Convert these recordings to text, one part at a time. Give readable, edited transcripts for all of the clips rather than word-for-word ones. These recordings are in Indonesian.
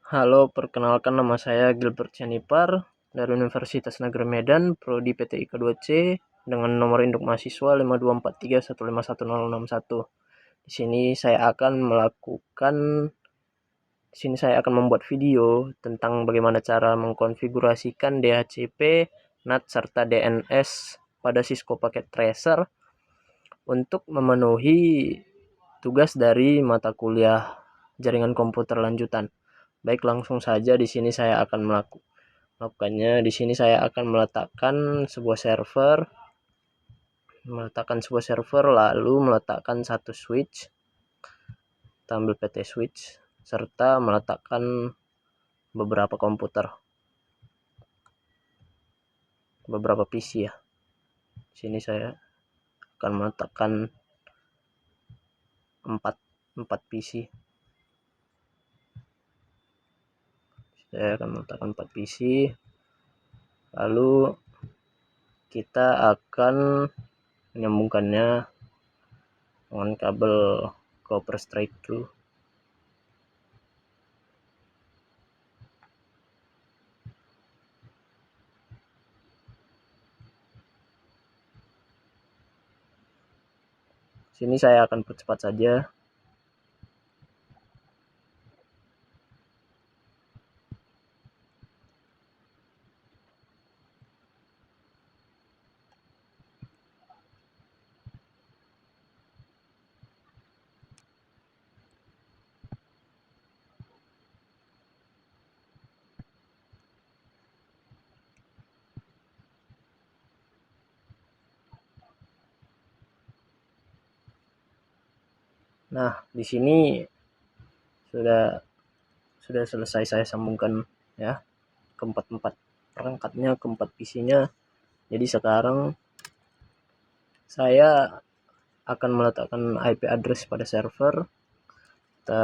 Halo, perkenalkan nama saya Gilbert Chanipar dari Universitas Negeri Medan, Prodi PTI K2C dengan nomor induk mahasiswa 5243151061. Di sini saya akan membuat video tentang bagaimana cara mengkonfigurasikan DHCP, NAT serta DNS pada Cisco Packet Tracer untuk memenuhi tugas dari mata kuliah jaringan komputer lanjutan. Baik, langsung saja di sini saya akan melakukannya. Di sini saya akan meletakkan sebuah server lalu meletakkan satu switch, kita ambil PT switch serta meletakkan beberapa PC ya. Di sini saya akan meletakkan 4 PC. Saya akan meletakkan 4 PC. Lalu kita akan menyambungkannya dengan kabel copper straight through. Sini saya akan percepat saja. Nah, di sini sudah selesai saya sambungkan ya keempat perangkatnya, keempat PC-nya. Jadi sekarang saya akan meletakkan IP address pada server. Kita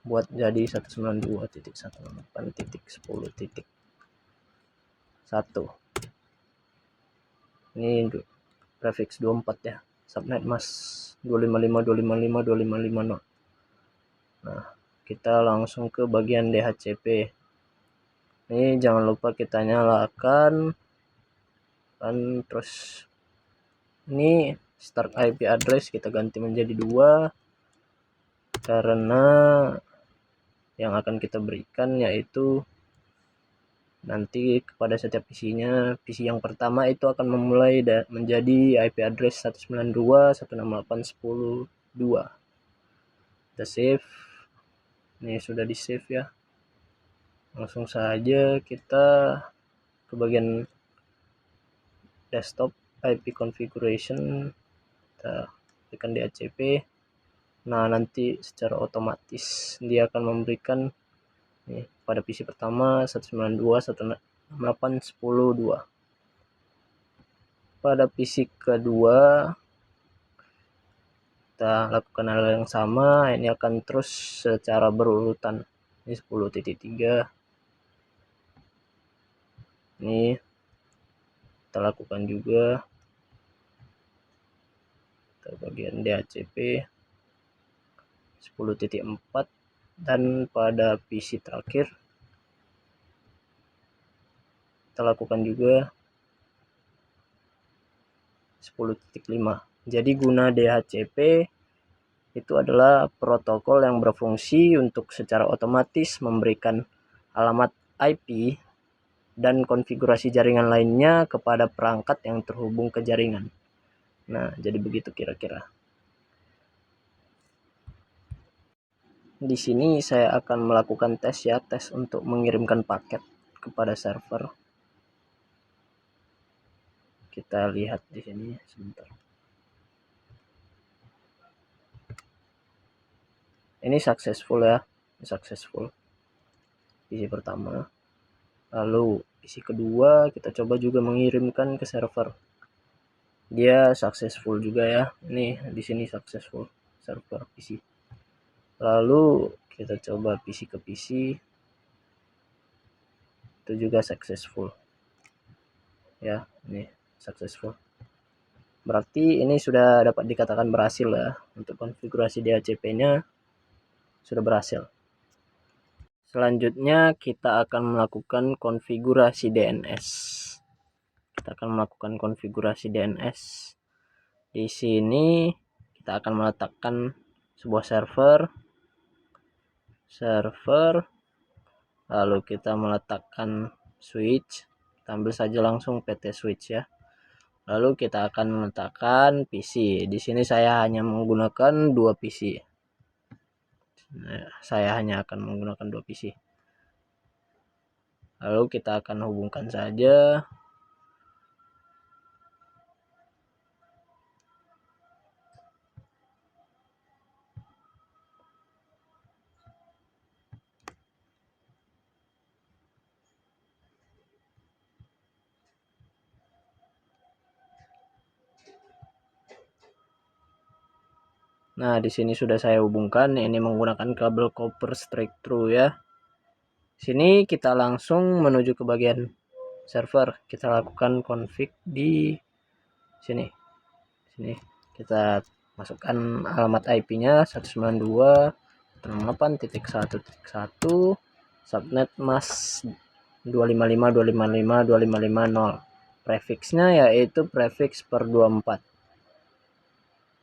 buat jadi 192.168.10.1. Ini prefix 24 ya. Subnet mas 255.255.255.0. Nah, kita langsung ke bagian DHCP. Ini jangan lupa kita nyalakan, dan terus ini start IP address kita ganti menjadi 2 karena yang akan kita berikan yaitu nanti kepada setiap PC-nya. PC yang pertama itu akan memulai menjadi IP address 192.168.10.2. Kita save. Ini sudah di save ya. Langsung saja kita ke bagian desktop IP configuration, kita tekan DHCP. Nah, nanti secara otomatis dia akan memberikan nih, pada PC pertama 192.168.10.2. Pada PC kedua kita lakukan hal yang sama. Ini akan terus secara berurutan. Ini 10.3. Ini kita lakukan juga ke bagian DHCP 10.4, dan pada PC terakhir kita lakukan juga 10.5. Jadi guna DHCP itu adalah protokol yang berfungsi untuk secara otomatis memberikan alamat IP dan konfigurasi jaringan lainnya kepada perangkat yang terhubung ke jaringan. Nah, jadi begitu kira-kira. Di sini saya akan melakukan tes untuk mengirimkan paket kepada server. Kita lihat di sini sebentar. Ini successful ya, successful PC pertama. Lalu PC kedua kita coba juga mengirimkan ke server. Dia successful juga ya. Ini di sini successful server PC. Lalu kita coba PC ke PC. Itu juga successful. Ya, ini successful. Berarti ini sudah dapat dikatakan berhasil ya. Untuk konfigurasi DHCP-nya sudah berhasil. Selanjutnya kita akan melakukan konfigurasi DNS. Di sini kita akan meletakkan sebuah server, lalu kita meletakkan switch. Kita ambil saja langsung PT switch ya. Lalu kita akan meletakkan PC. Di sini saya hanya menggunakan 2 PC. Saya hanya akan menggunakan 2 PC. Lalu kita akan hubungkan saja. Nah, di sini sudah saya hubungkan. Ini menggunakan kabel copper straight through ya. Sini kita langsung menuju ke bagian server. Kita lakukan config di sini. Kita masukkan alamat IP-nya 192.168.1.1, subnet mask 255.255.255.0. Prefixnya yaitu prefix per 24.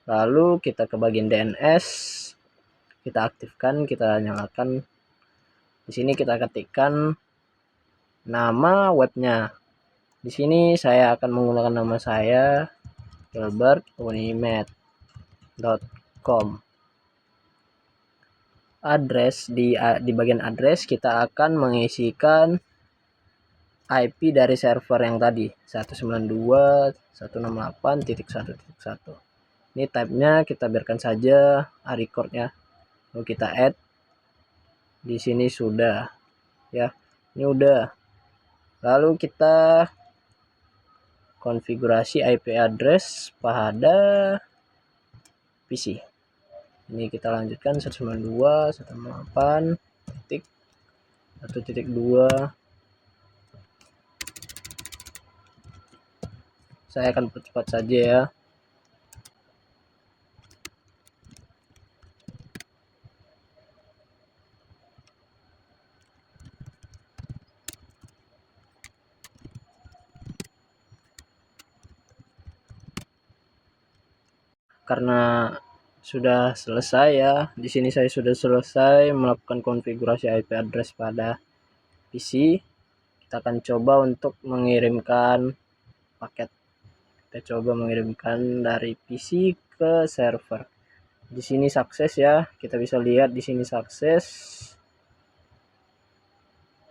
Lalu kita ke bagian DNS, kita aktifkan, kita nyalakan. Di sini kita ketikkan nama webnya. Di sini saya akan menggunakan nama saya gilbertunimed.com. Address di bagian address kita akan mengisikan IP dari server yang tadi 192.168.1.1. Ini type-nya kita biarkan saja record ya. Lalu kita add. Di sini sudah ya. Ini udah. Lalu kita konfigurasi IP address pada PC. Ini kita lanjutkan 192.168.1.2. Saya akan percepat saja ya. Karena sudah selesai ya. Di sini saya sudah selesai melakukan konfigurasi IP address pada PC. Kita akan coba untuk mengirimkan paket. Kita coba mengirimkan dari PC ke server. Di sini sukses ya. Kita bisa lihat di sini sukses.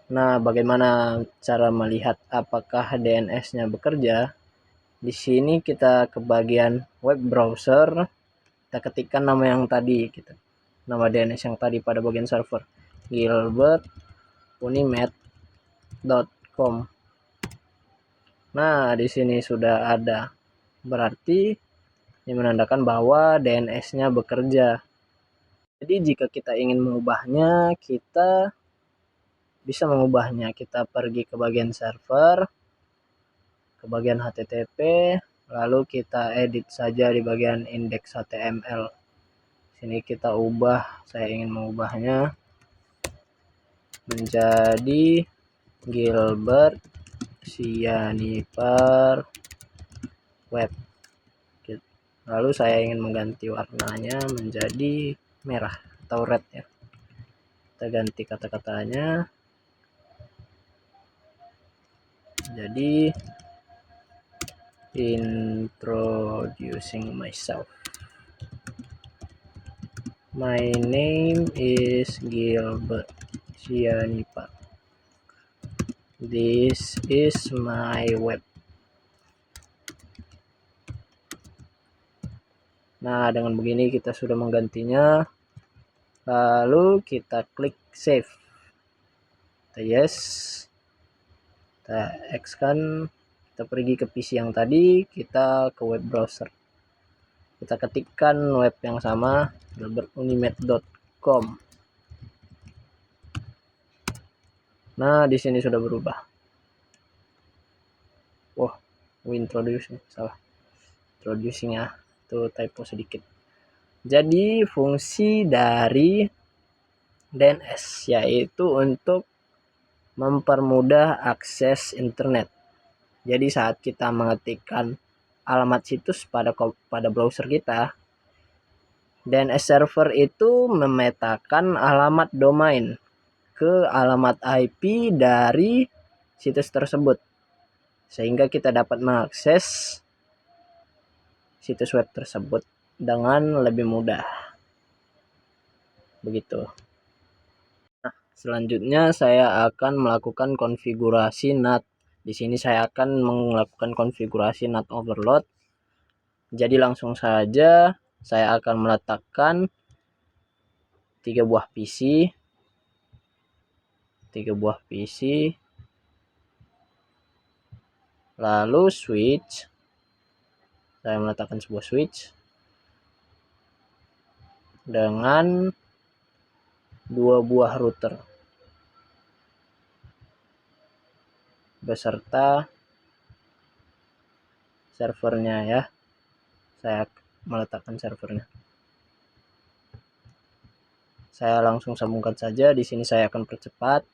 Nah, bagaimana cara melihat apakah DNS-nya bekerja? Di sini kita ke bagian web browser. Kita ketikkan nama yang tadi, gitu. Nama DNS yang tadi pada bagian server, gilbertunimed.com. Nah, di sini sudah ada. Berarti ini menandakan bahwa DNS-nya bekerja. Jadi jika kita ingin mengubahnya, kita bisa mengubahnya. Kita pergi ke bagian server, ke bagian HTTP, lalu kita edit saja di bagian index HTML. Sini kita ubah, saya ingin mengubahnya menjadi Gilbert Sianipar Web. Lalu saya ingin mengganti warnanya menjadi merah atau red ya. Kita ganti kata-katanya. Jadi introducing myself. My name is Gilbert Sianipar. This is my web. Nah, dengan begini kita sudah menggantinya. Lalu kita klik save. Kita yes. Kita X kan. Kita pergi ke PC yang tadi. Kita ke web browser. Kita ketikkan web yang sama, gilbertunimed.com. Nah, di sini sudah berubah. Wah, introducing salah. Introducing ya, itu typo sedikit. Jadi fungsi dari DNS, yaitu untuk mempermudah akses internet. Jadi saat kita mengetikkan alamat situs pada browser kita, DNS server itu memetakan alamat domain ke alamat IP dari situs tersebut, sehingga kita dapat mengakses situs web tersebut dengan lebih mudah. Begitu. Nah, selanjutnya saya akan melakukan konfigurasi NAT. Di sini saya akan melakukan konfigurasi NAT overload. Jadi langsung saja saya akan meletakkan 3 buah PC, lalu switch. Saya meletakkan sebuah switch dengan 2 buah router beserta servernya ya. Saya meletakkan servernya. Saya langsung sambungkan saja. Di sini saya akan percepat.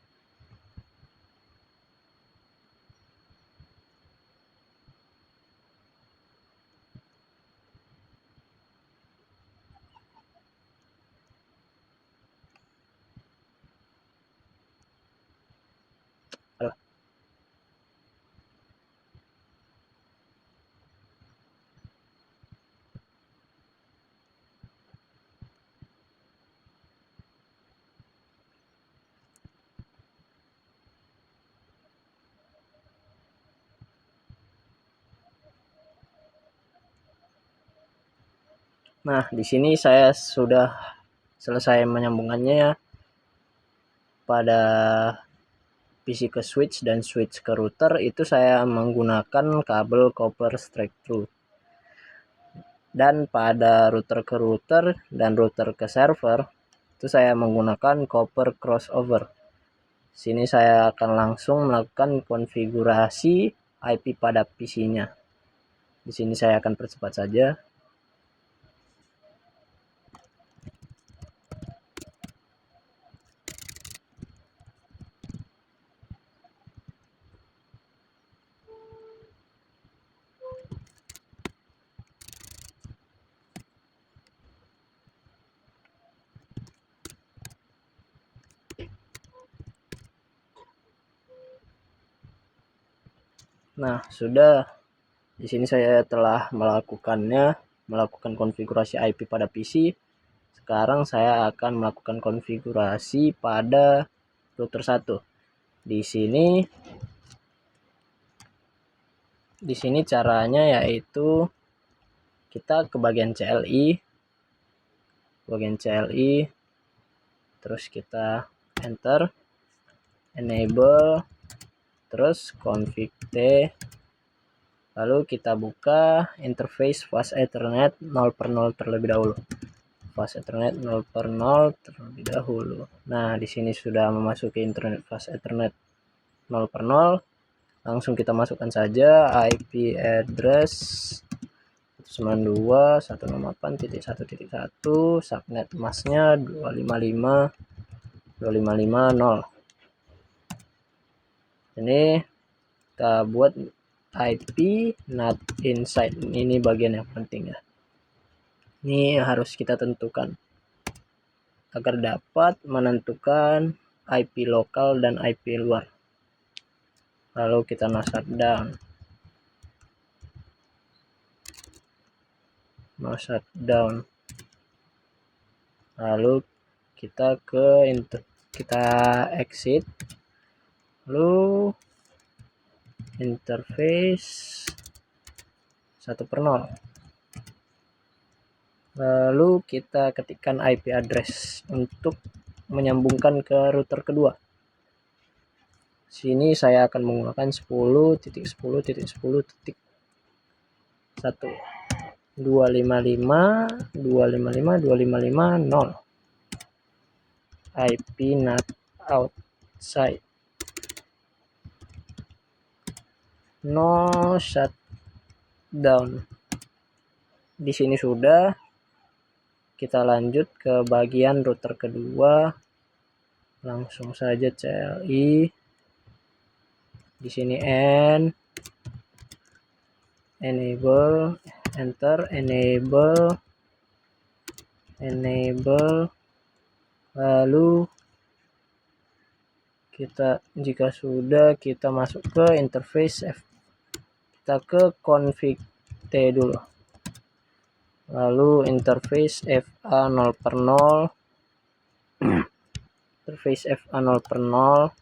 Nah, di sini saya sudah selesai menyambungannya ya. Pada PC ke switch dan switch ke router itu saya menggunakan kabel copper straight through. Dan pada router ke router dan router ke server itu saya menggunakan copper crossover. Sini saya akan langsung melakukan konfigurasi IP pada PC-nya. Di sini saya akan percepat saja. Nah, sudah. Di sini saya telah melakukan konfigurasi IP pada PC. Sekarang saya akan melakukan konfigurasi pada router 1. Di sini caranya yaitu kita ke bagian CLI, terus kita enter, enable, terus config T, lalu kita buka interface fast ethernet 0/0 terlebih dahulu. Fast ethernet 0/0 terlebih dahulu. Nah, di sini sudah memasuki internet fast ethernet 0/0. Langsung kita masukkan saja IP address 192.168.1.1, subnet masknya 255.255.0. Ini kita buat IP not inside. Ini bagian yang penting ya. Ini harus kita tentukan agar dapat menentukan IP lokal dan IP luar. Lalu kita shutdown. Lalu kita exit, lalu interface 1/0. Lalu kita ketikkan IP address untuk menyambungkan ke router kedua. Sini saya akan menggunakan 10.10.10.1 255.255.255.0. IP not outside. No shutdown. Di sini sudah. Kita lanjut ke bagian router kedua. langsung saja CLI, di sini enable, enter, enable, lalu kita jika sudah kita masuk ke interface kita ke config T dulu, lalu interface FA 0/0, interface FA 0/0.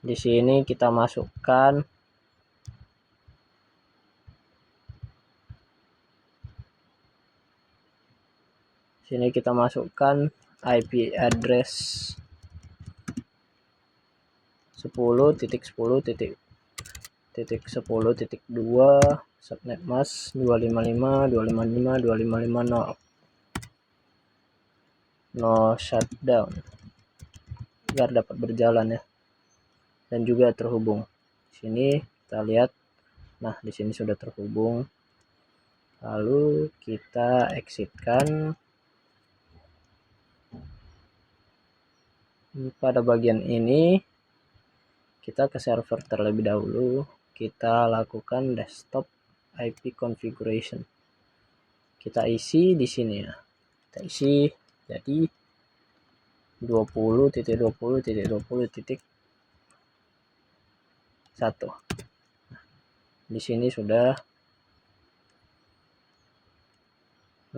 Di sini kita masukkan IP address 10.10.10.2 subnet mask 255.255.255.0 no shutdown agar dapat berjalan ya, dan juga terhubung. Sini kita lihat, nah di sini sudah terhubung. Lalu kita exitkan. Pada bagian ini kita ke server terlebih dahulu, kita lakukan desktop IP configuration. Kita isi di sini ya. Kita isi jadi 20.20.20.1. Di sini sudah.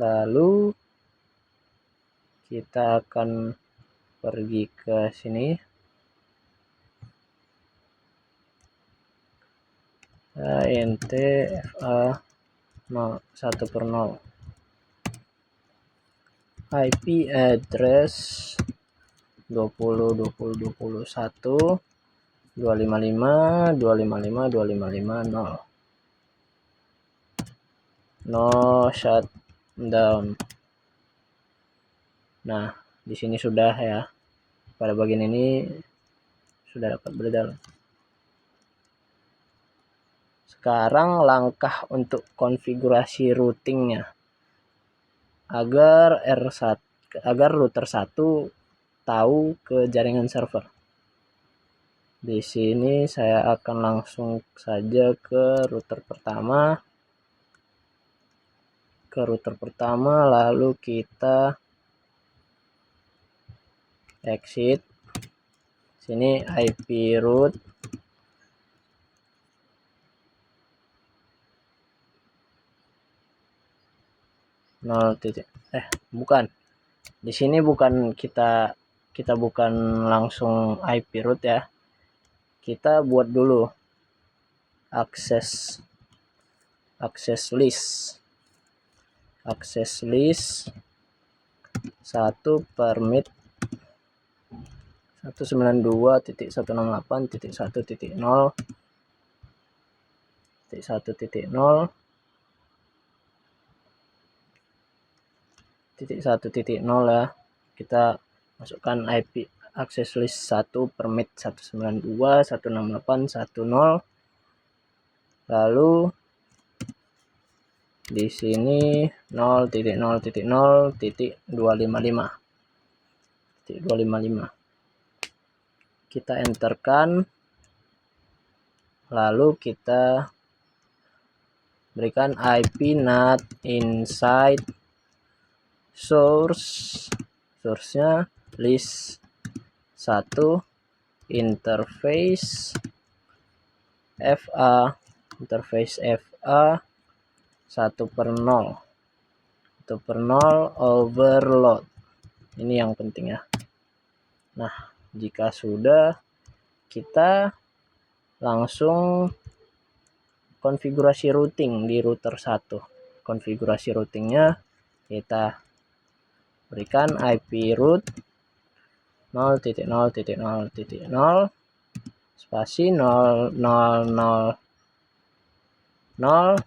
Lalu kita akan pergi ke sini. int fa 1/0 IP address 20.20.21 255.255.255.0 no shutdown. Nah, di sini sudah ya. Pada bagian ini sudah dapat berjalan. Sekarang langkah untuk konfigurasi routingnya agar router 1 tahu ke jaringan server. Di sini saya akan langsung saja ke router pertama, lalu kita exit. Sini IP root bukan. Di sini bukan kita bukan langsung IP root ya. Kita buat dulu access list 1 permit 192.168.1.0.1.0 ya. Kita masukkan IP access list 1 permit 192.168.1.0. Lalu di sini 0.0.0.255. Kita enterkan, lalu kita berikan IP NAT inside source-nya list 1 interface FA 1/0 overload. Ini yang penting ya. Nah, jika sudah, kita langsung konfigurasi routing di router 1. Konfigurasi routingnya kita berikan IP root 0.0.0.0 spasi 0.0.0.0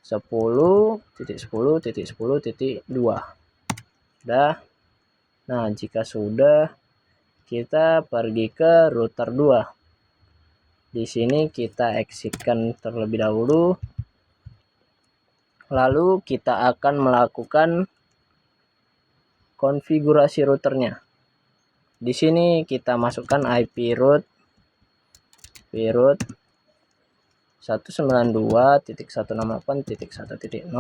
10.10.10.2. Sudah. Nah, jika sudah, kita pergi ke router 2. Di sini kita exitkan terlebih dahulu. Lalu kita akan melakukan konfigurasi routernya. Di sini kita masukkan IP root 192.168.1.0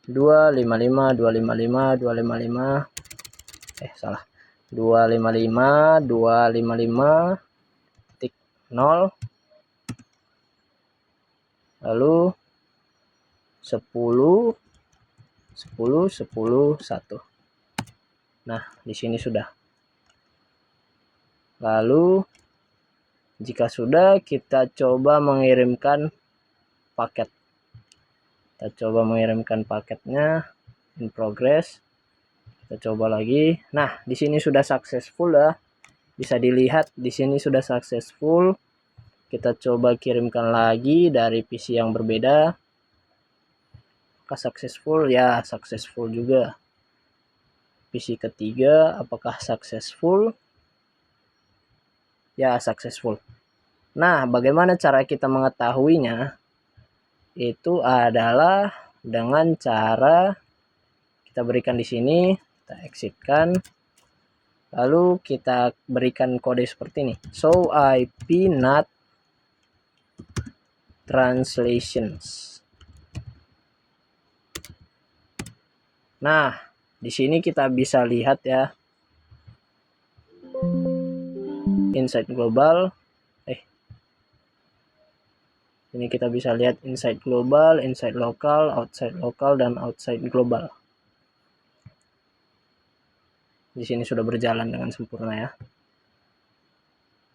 255.255.0 lalu 10 10 10 1. Nah, di sini sudah. Lalu jika sudah, kita coba mengirimkan paket. Kita coba mengirimkan paketnya, in progress. Kita coba lagi. Nah, di sini sudah successful ya. Bisa dilihat di sini sudah successful. Kita coba kirimkan lagi dari PC yang berbeda. Apakah successful? Ya, successful juga. PC ketiga, apakah successful? Ya, successful. Nah, bagaimana cara kita mengetahuinya? Itu adalah dengan cara kita berikan di sini, kita exitkan, lalu kita berikan kode seperti ini. Show IP not translations. Nah, di sini kita bisa lihat ya, inside global. Ini kita bisa lihat inside global, inside lokal, dan outside global. Di sini sudah berjalan dengan sempurna ya.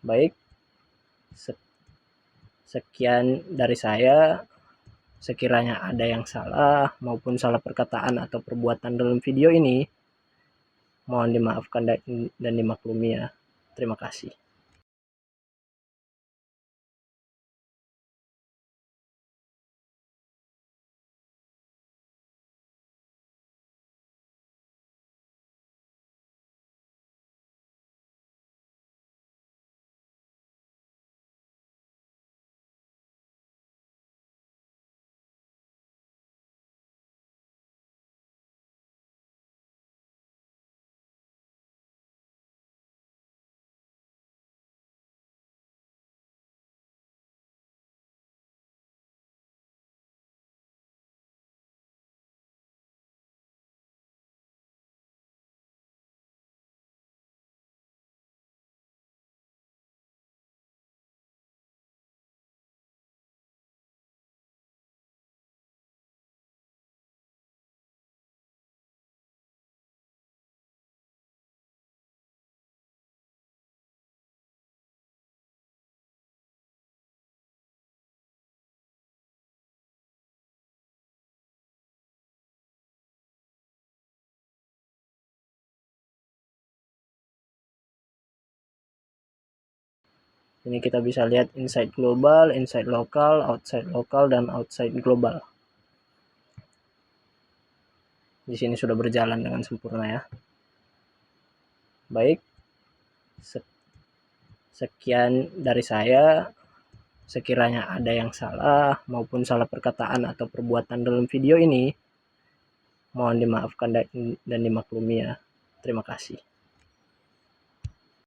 Baik, sekian dari saya. Sekiranya ada yang salah maupun salah perkataan atau perbuatan dalam video ini, mohon dimaafkan dan dimaklumi ya. Terima kasih. Ini kita bisa lihat inside global, inside lokal, dan outside global. Di sini sudah berjalan dengan sempurna ya. Baik, sekian dari saya. Sekiranya ada yang salah maupun salah perkataan atau perbuatan dalam video ini, mohon dimaafkan dan dimaklumi ya. Terima kasih.